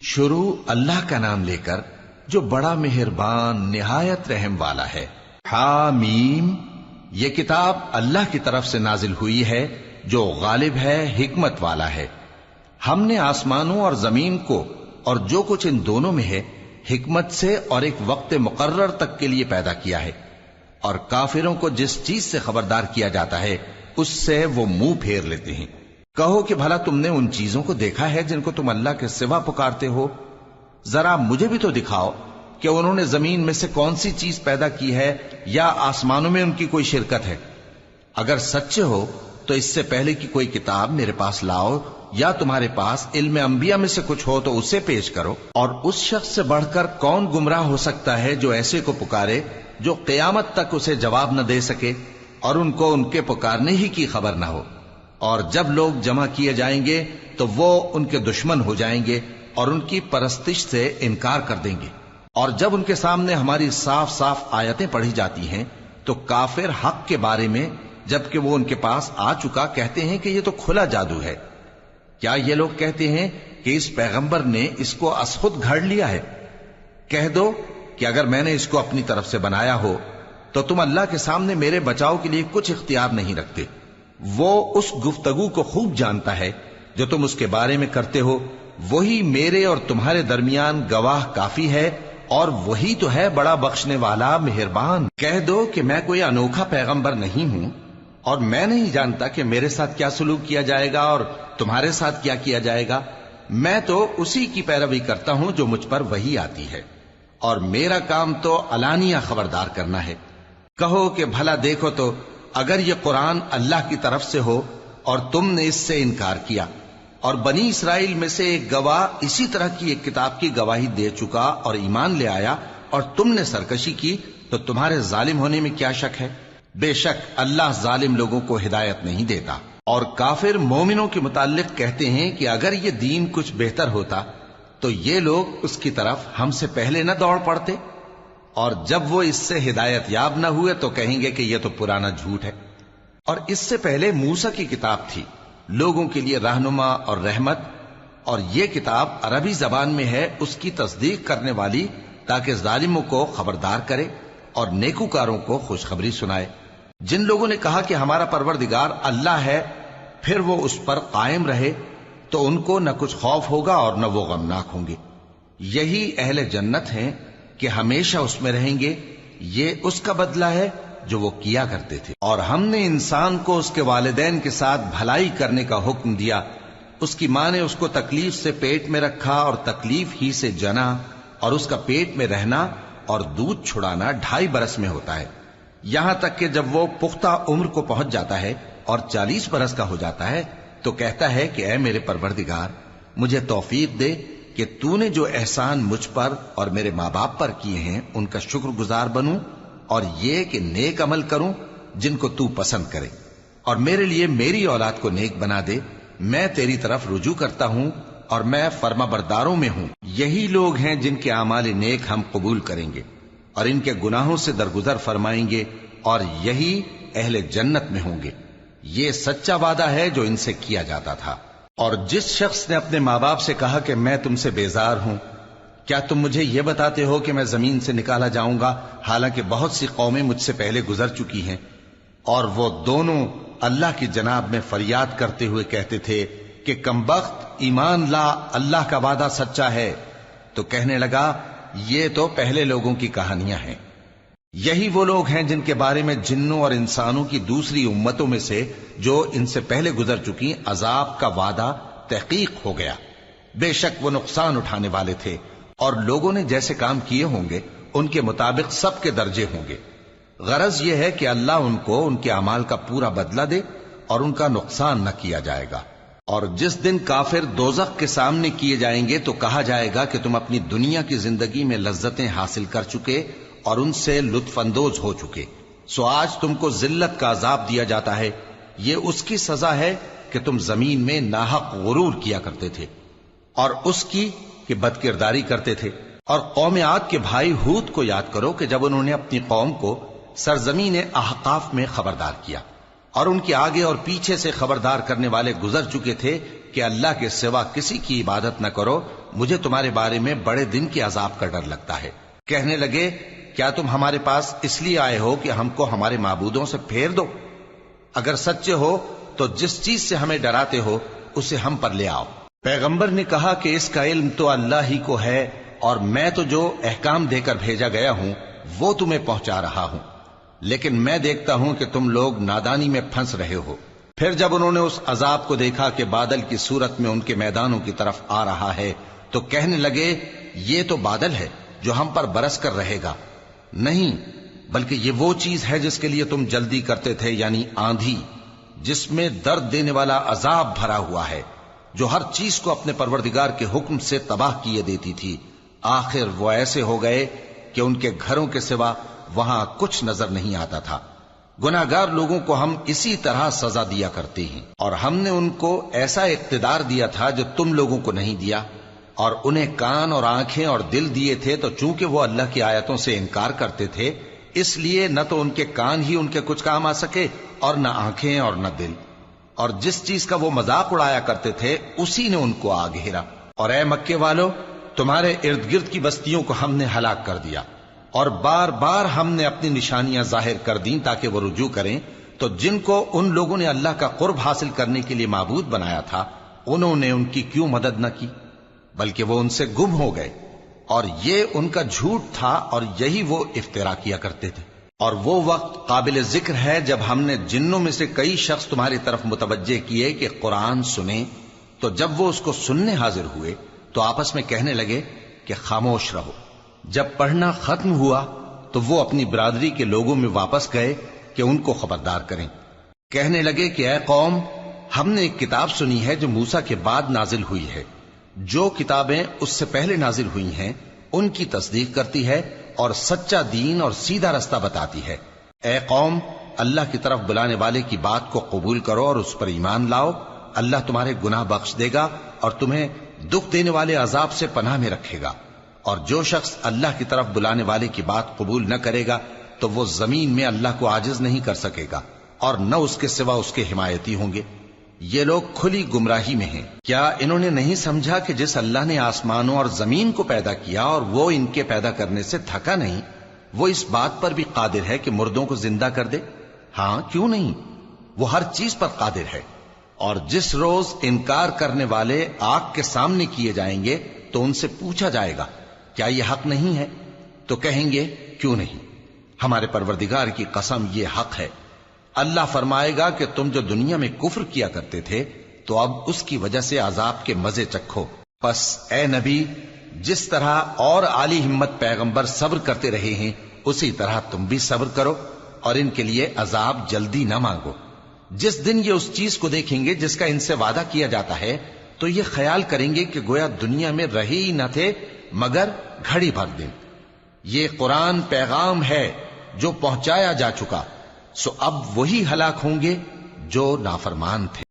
شروع اللہ کا نام لے کر جو بڑا مہربان نہایت رحم والا ہے۔ حامیم، یہ کتاب اللہ کی طرف سے نازل ہوئی ہے جو غالب ہے، حکمت والا ہے۔ ہم نے آسمانوں اور زمین کو اور جو کچھ ان دونوں میں ہے حکمت سے اور ایک وقت مقرر تک کے لیے پیدا کیا ہے، اور کافروں کو جس چیز سے خبردار کیا جاتا ہے اس سے وہ منہ پھیر لیتے ہیں۔ کہو کہ بھلا تم نے ان چیزوں کو دیکھا ہے جن کو تم اللہ کے سوا پکارتے ہو؟ ذرا مجھے بھی تو دکھاؤ کہ انہوں نے زمین میں سے کون سی چیز پیدا کی ہے یا آسمانوں میں ان کی کوئی شرکت ہے؟ اگر سچے ہو تو اس سے پہلے کی کوئی کتاب میرے پاس لاؤ، یا تمہارے پاس علم انبیاء میں سے کچھ ہو تو اسے پیش کرو۔ اور اس شخص سے بڑھ کر کون گمراہ ہو سکتا ہے جو ایسے کو پکارے جو قیامت تک اسے جواب نہ دے سکے اور ان کو ان کے پکارنے ہی کی خبر نہ ہو۔ اور جب لوگ جمع کیے جائیں گے تو وہ ان کے دشمن ہو جائیں گے اور ان کی پرستش سے انکار کر دیں گے۔ اور جب ان کے سامنے ہماری صاف صاف آیتیں پڑھی جاتی ہیں تو کافر حق کے بارے میں جبکہ وہ ان کے پاس آ چکا کہتے ہیں کہ یہ تو کھلا جادو ہے۔ کیا یہ لوگ کہتے ہیں کہ اس پیغمبر نے اس کو از خود گھڑ لیا ہے؟ کہہ دو کہ اگر میں نے اس کو اپنی طرف سے بنایا ہو تو تم اللہ کے سامنے میرے بچاؤ کے لیے کچھ اختیار نہیں رکھتے۔ وہ اس گفتگو کو خوب جانتا ہے جو تم اس کے بارے میں کرتے ہو، وہی میرے اور تمہارے درمیان گواہ کافی ہے، اور وہی تو ہے بڑا بخشنے والا مہربان۔ کہہ دو کہ میں کوئی انوکھا پیغمبر نہیں ہوں، اور میں نہیں جانتا کہ میرے ساتھ کیا سلوک کیا جائے گا اور تمہارے ساتھ کیا کیا جائے گا۔ میں تو اسی کی پیروی کرتا ہوں جو مجھ پر وحی آتی ہے، اور میرا کام تو علانیہ خبردار کرنا ہے۔ کہو کہ بھلا دیکھو تو اگر یہ قرآن اللہ کی طرف سے ہو اور تم نے اس سے انکار کیا، اور بنی اسرائیل میں سے ایک گواہ اسی طرح کی ایک کتاب کی گواہی دے چکا اور ایمان لے آیا، اور تم نے سرکشی کی، تو تمہارے ظالم ہونے میں کیا شک ہے؟ بے شک اللہ ظالم لوگوں کو ہدایت نہیں دیتا۔ اور کافر مومنوں کے متعلق کہتے ہیں کہ اگر یہ دین کچھ بہتر ہوتا تو یہ لوگ اس کی طرف ہم سے پہلے نہ دوڑ پڑتے، اور جب وہ اس سے ہدایت یاب نہ ہوئے تو کہیں گے کہ یہ تو پرانا جھوٹ ہے۔ اور اس سے پہلے موسیٰ کی کتاب تھی، لوگوں کے لیے رہنما اور رحمت، اور یہ کتاب عربی زبان میں ہے اس کی تصدیق کرنے والی، تاکہ ظالموں کو خبردار کرے اور نیکوکاروں کو خوشخبری سنائے۔ جن لوگوں نے کہا کہ ہمارا پروردگار اللہ ہے، پھر وہ اس پر قائم رہے تو ان کو نہ کچھ خوف ہوگا اور نہ وہ غمناک ہوں گے۔ یہی اہل جنت ہیں کہ ہمیشہ اس میں رہیں گے، یہ اس کا بدلہ ہے جو وہ کیا کرتے تھے۔ اور ہم نے انسان کو اس کے والدین کے ساتھ بھلائی کرنے کا حکم دیا۔ اس کی ماں نے اس کو تکلیف سے پیٹ میں رکھا اور تکلیف ہی سے جنا، اور اس کا پیٹ میں رہنا اور دودھ چھڑانا 2.5 برس میں ہوتا ہے، یہاں تک کہ جب وہ پختہ عمر کو پہنچ جاتا ہے اور 40 برس کا ہو جاتا ہے تو کہتا ہے کہ اے میرے پروردگار، مجھے توفیق دے کہ تو نے جو احسان مجھ پر اور میرے ماں باپ پر کیے ہیں ان کا شکر گزار بنوں، اور یہ کہ نیک عمل کروں جن کو تو پسند کرے، اور میرے لیے میری اولاد کو نیک بنا دے۔ میں تیری طرف رجوع کرتا ہوں اور میں فرما برداروں میں ہوں۔ یہی لوگ ہیں جن کے اعمال نیک ہم قبول کریں گے اور ان کے گناہوں سے درگزر فرمائیں گے، اور یہی اہل جنت میں ہوں گے۔ یہ سچا وعدہ ہے جو ان سے کیا جاتا تھا۔ اور جس شخص نے اپنے ماں باپ سے کہا کہ میں تم سے بیزار ہوں، کیا تم مجھے یہ بتاتے ہو کہ میں زمین سے نکالا جاؤں گا، حالانکہ بہت سی قومیں مجھ سے پہلے گزر چکی ہیں؟ اور وہ دونوں اللہ کی جناب میں فریاد کرتے ہوئے کہتے تھے کہ کمبخت، ایمان لا، اللہ کا وعدہ سچا ہے۔ تو کہنے لگا یہ تو پہلے لوگوں کی کہانیاں ہیں۔ یہی وہ لوگ ہیں جن کے بارے میں جنوں اور انسانوں کی دوسری امتوں میں سے جو ان سے پہلے گزر چکی عذاب کا وعدہ تحقیق ہو گیا۔ بے شک وہ نقصان اٹھانے والے تھے، اور لوگوں نے جیسے کام کیے ہوں گے ان کے مطابق سب کے درجے ہوں گے۔ غرض یہ ہے کہ اللہ ان کو ان کے اعمال کا پورا بدلہ دے اور ان کا نقصان نہ کیا جائے گا۔ اور جس دن کافر دوزخ کے سامنے کیے جائیں گے تو کہا جائے گا کہ تم اپنی دنیا کی زندگی میں لذتیں حاصل کر چکے اور ان سے لطف اندوز ہو چکے، سو آج تم کو ذلت کا عذاب دیا جاتا ہے۔ یہ اس کی سزا ہے کہ تم زمین میں ناحق غرور کیا کرتے تھے، اور اس کی کہ بد کرداری کرتے تھے۔ اور قوم عاد کے بھائی ہود کو یاد کرو کہ جب انہوں نے اپنی قوم کو سرزمین احقاف میں خبردار کیا، اور ان کے آگے اور پیچھے سے خبردار کرنے والے گزر چکے تھے کہ اللہ کے سوا کسی کی عبادت نہ کرو مجھے تمہارے بارے میں بڑے دن کے عذاب کا ڈر لگتا ہے۔ کہنے لگے کیا تم ہمارے پاس اس لیے آئے ہو کہ ہم کو ہمارے معبودوں سے پھیر دو؟ اگر سچے ہو تو جس چیز سے ہمیں ڈراتے ہو اسے ہم پر لے آؤ۔ پیغمبر نے کہا کہ اس کا علم تو اللہ ہی کو ہے، اور میں تو جو احکام دے کر بھیجا گیا ہوں وہ تمہیں پہنچا رہا ہوں، لیکن میں دیکھتا ہوں کہ تم لوگ نادانی میں پھنس رہے ہو۔ پھر جب انہوں نے اس عذاب کو دیکھا کہ بادل کی صورت میں ان کے میدانوں کی طرف آ رہا ہے تو کہنے لگے یہ تو بادل ہے جو ہم پر برس کر رہے گا۔ نہیں، بلکہ یہ وہ چیز ہے جس کے لیے تم جلدی کرتے تھے، یعنی آندھی، جس میں درد دینے والا عذاب بھرا ہوا ہے، جو ہر چیز کو اپنے پروردگار کے حکم سے تباہ کیے دیتی تھی۔ آخر وہ ایسے ہو گئے کہ ان کے گھروں کے سوا وہاں کچھ نظر نہیں آتا تھا۔ گناہگار لوگوں کو ہم اسی طرح سزا دیا کرتے ہیں، اور ہم نے ان کو ایسا اقتدار دیا تھا جو تم لوگوں کو نہیں دیا، اور انہیں کان اور آنکھیں اور دل دیے تھے، تو چونکہ وہ اللہ کی آیتوں سے انکار کرتے تھے اس لیے نہ تو ان کے کان ہی ان کے کچھ کام آ سکے اور نہ آنکھیں اور نہ دل، اور جس چیز کا وہ مذاق اڑایا کرتے تھے اسی نے ان کو آ گھیرا۔ اور اے مکے والو، تمہارے ارد گرد کی بستیوں کو ہم نے ہلاک کر دیا، اور بار بار ہم نے اپنی نشانیاں ظاہر کر دیں تاکہ وہ رجوع کریں، تو جن کو ان لوگوں نے اللہ کا قرب حاصل کرنے کے لیے معبود بنایا تھا انہوں نے ان کی کیوں مدد نہ کی، بلکہ وہ ان سے گم ہو گئے، اور یہ ان کا جھوٹ تھا اور یہی وہ افترا کیا کرتے تھے۔ اور وہ وقت قابل ذکر ہے جب ہم نے جنوں میں سے کئی شخص تمہاری طرف متوجہ کیے کہ قرآن سنیں، تو جب وہ اس کو سننے حاضر ہوئے تو آپس میں کہنے لگے کہ خاموش رہو۔ جب پڑھنا ختم ہوا تو وہ اپنی برادری کے لوگوں میں واپس گئے کہ ان کو خبردار کریں۔ کہنے لگے کہ اے قوم، ہم نے ایک کتاب سنی ہے جو موسیٰ کے بعد نازل ہوئی ہے، جو کتابیں اس سے پہلے نازل ہوئی ہیں ان کی تصدیق کرتی ہے اور سچا دین اور سیدھا رستہ بتاتی ہے۔ اے قوم، اللہ کی طرف بلانے والے کی بات کو قبول کرو اور اس پر ایمان لاؤ، اللہ تمہارے گناہ بخش دے گا اور تمہیں دکھ دینے والے عذاب سے پناہ میں رکھے گا۔ اور جو شخص اللہ کی طرف بلانے والے کی بات قبول نہ کرے گا تو وہ زمین میں اللہ کو عاجز نہیں کر سکے گا، اور نہ اس کے سوا اس کے حمایتی ہوں گے۔ یہ لوگ کھلی گمراہی میں ہیں۔ کیا انہوں نے نہیں سمجھا کہ جس اللہ نے آسمانوں اور زمین کو پیدا کیا اور وہ ان کے پیدا کرنے سے تھکا نہیں، وہ اس بات پر بھی قادر ہے کہ مردوں کو زندہ کر دے؟ ہاں، کیوں نہیں، وہ ہر چیز پر قادر ہے۔ اور جس روز انکار کرنے والے آگ کے سامنے کیے جائیں گے تو ان سے پوچھا جائے گا کیا یہ حق نہیں ہے؟ تو کہیں گے کیوں نہیں، ہمارے پروردگار کی قسم یہ حق ہے۔ اللہ فرمائے گا کہ تم جو دنیا میں کفر کیا کرتے تھے تو اب اس کی وجہ سے عذاب کے مزے چکھو۔ پس اے نبی، جس طرح اور عالی ہمت پیغمبر صبر کرتے رہے ہیں اسی طرح تم بھی صبر کرو، اور ان کے لیے عذاب جلدی نہ مانگو۔ جس دن یہ اس چیز کو دیکھیں گے جس کا ان سے وعدہ کیا جاتا ہے تو یہ خیال کریں گے کہ گویا دنیا میں رہے ہی نہ تھے مگر گھڑی بھر دن۔ یہ قرآن پیغام ہے جو پہنچایا جا چکا، سو اب وہی ہلاک ہوں گے جو نافرمان تھے۔